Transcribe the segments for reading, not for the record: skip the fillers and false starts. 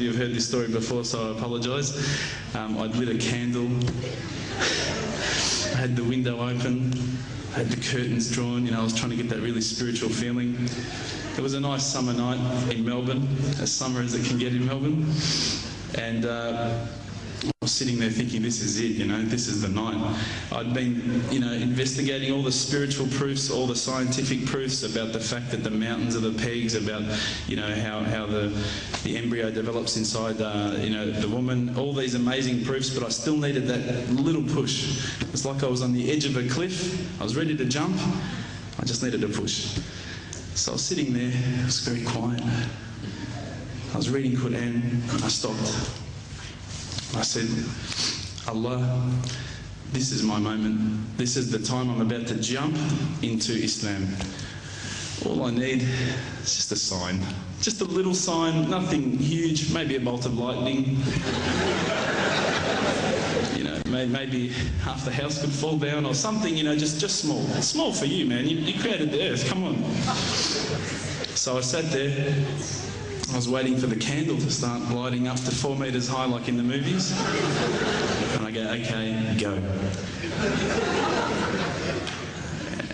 of you have heard this story before, so I apologise. I'd lit a candle, I had the window open, I had the curtains drawn, you know, I was trying to get that really spiritual feeling. It was a nice summer night in Melbourne, as summer as it can get in Melbourne, and I was sitting there thinking, this is it, you know, this is the night. I'd been, you know, investigating all the spiritual proofs, all the scientific proofs about the fact that the mountains are the pegs, about, you know, how the embryo develops inside, you know, the woman, all these amazing proofs, but I still needed that little push. It's like I was on the edge of a cliff, I was ready to jump, I just needed a push. So I was sitting there, it was very quiet. I was reading Quran, and I stopped. I said, Allah, this is my moment. This is the time I'm about to jump into Islam. All I need is just a sign. Just a little sign, nothing huge, maybe a bolt of lightning. You know, maybe half the house could fall down or something, you know, just small. It's small for you, man. You created the earth, come on. So I sat there. I was waiting for the candle to start lighting up to 4 metres high like in the movies. And I go, okay, go.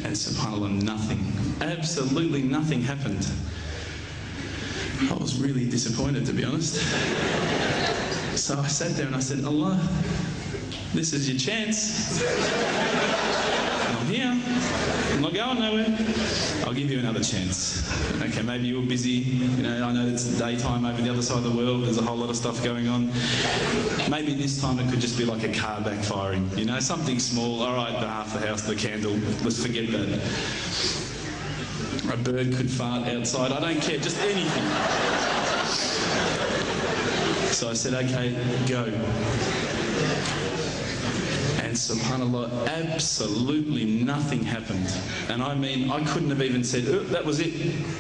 And subhanAllah, nothing, absolutely nothing happened. I was really disappointed, to be honest. So I sat there and I said, Allah, this is your chance. I'm here. I'm not going nowhere. I'll give you another chance. Okay, maybe you were busy. You know, I know it's daytime over the other side of the world. There's a whole lot of stuff going on. Maybe this time it could just be like a car backfiring. You know, something small. All right, the half the house, the candle. Let's forget that. A bird could fart outside. I don't care. Just anything. So I said, okay, go. And subhanAllah, absolutely nothing happened. And I mean, I couldn't have even said, oh, that was it.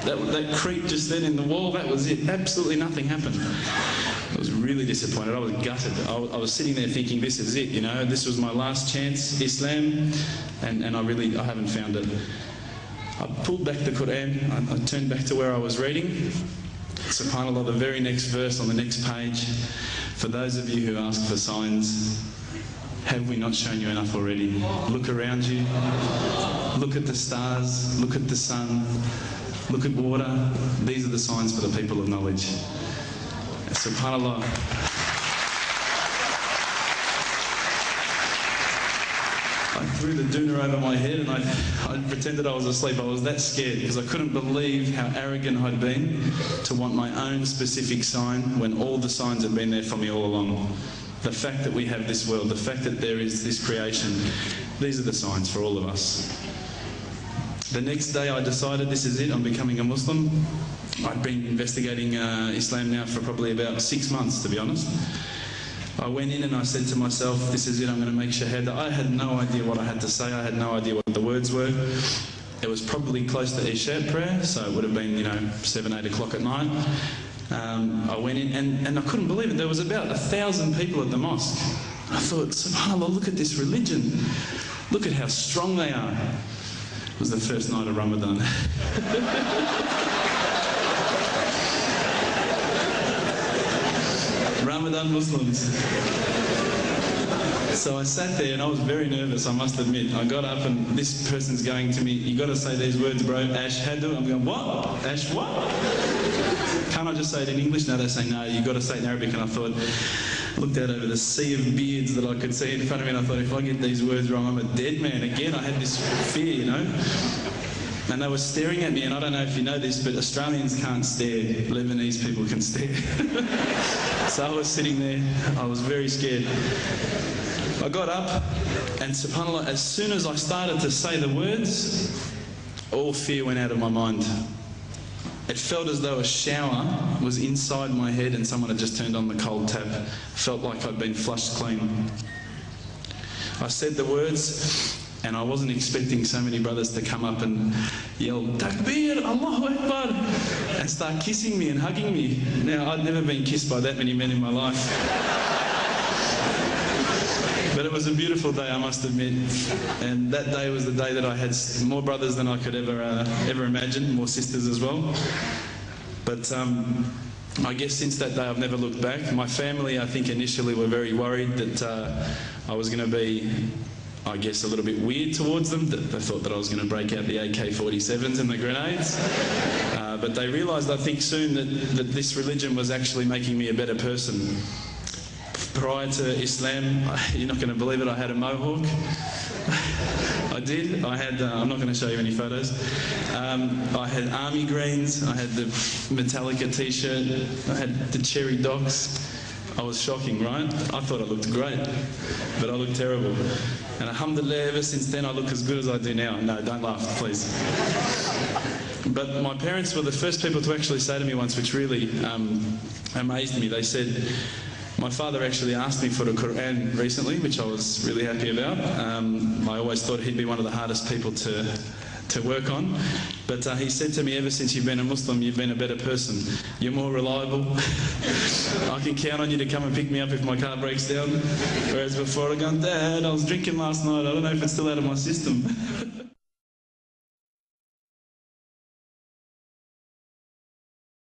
That creak just then in the wall, that was it. Absolutely nothing happened. I was really disappointed. I was gutted. I was sitting there thinking, this is it, you know, this was my last chance, Islam, and I haven't found it. I pulled back the Quran, I turned back to where I was reading. SubhanAllah, the very next verse on the next page, for those of you who ask for signs, have we not shown you enough already? Look around you, look at the stars, look at the sun, look at water. These are the signs for the people of knowledge. SubhanAllah. I threw the doona over my head and I pretended I was asleep. I was that scared because I couldn't believe how arrogant I'd been to want my own specific sign when all the signs had been there for me all along. The fact that we have this world, the fact that there is this creation, these are the signs for all of us. The next day I decided this is it, I'm becoming a Muslim. I'd been investigating Islam now for probably about 6 months, to be honest. I went in and I said to myself, this is it, I'm going to make shahada. I had no idea what I had to say, I had no idea what the words were. It was probably close to Isha prayer, so it would have been, you know, 7, 8 o'clock at night. I went in and I couldn't believe it. There was about 1,000 people at the mosque. I thought, subhanAllah, look at this religion. Look at how strong they are. It was the first night of Ramadan. Ramadan Muslims. So I sat there and I was very nervous, I must admit. I got up and this person's going to me, you got to say these words, bro, Ashhadu. I'm going, what? Ash what? Can't I just say it in English? No, they say, no, you got to say it in Arabic. And I thought, looked out over the sea of beards that I could see in front of me and I thought, if I get these words wrong, I'm a dead man. Again, I had this fear, you know. And they were staring at me, and I don't know if you know this, but Australians can't stare. Lebanese people can stare. So I was sitting there, I was very scared. I got up, and subhanAllah, as soon as I started to say the words, all fear went out of my mind. It felt as though a shower was inside my head and someone had just turned on the cold tap. Felt like I'd been flushed clean. I said the words, and I wasn't expecting so many brothers to come up and yell, Takbir, Allahu Akbar, and start kissing me and hugging me. Now, I'd never been kissed by that many men in my life. But it was a beautiful day, I must admit. And that day was the day that I had more brothers than I could ever imagine, more sisters as well. But I guess since that day I've never looked back. My family, I think, initially were very worried that I was going to be, I guess, a little bit weird towards them. That they thought that I was going to break out the AK-47s and the grenades. But they realised, I think, soon that this religion was actually making me a better person. Prior to Islam, you're not going to believe it, I had a mohawk. I did. I had, I'm not going to show you any photos. I had army greens, I had the Metallica t-shirt, I had the cherry docs. I was shocking, right? I thought I looked great, but I looked terrible. And alhamdulillah, ever since then I look as good as I do now. No, don't laugh, please. But my parents were the first people to actually say to me once, which really amazed me. They said, my father actually asked me for the Quran recently, which I was really happy about. I always thought he'd be one of the hardest people to work on. But he said to me, ever since you've been a Muslim, you've been a better person. You're more reliable. I can count on you to come and pick me up if my car breaks down. Whereas before I'd gone, Dad, I was drinking last night. I don't know if it's still out of my system.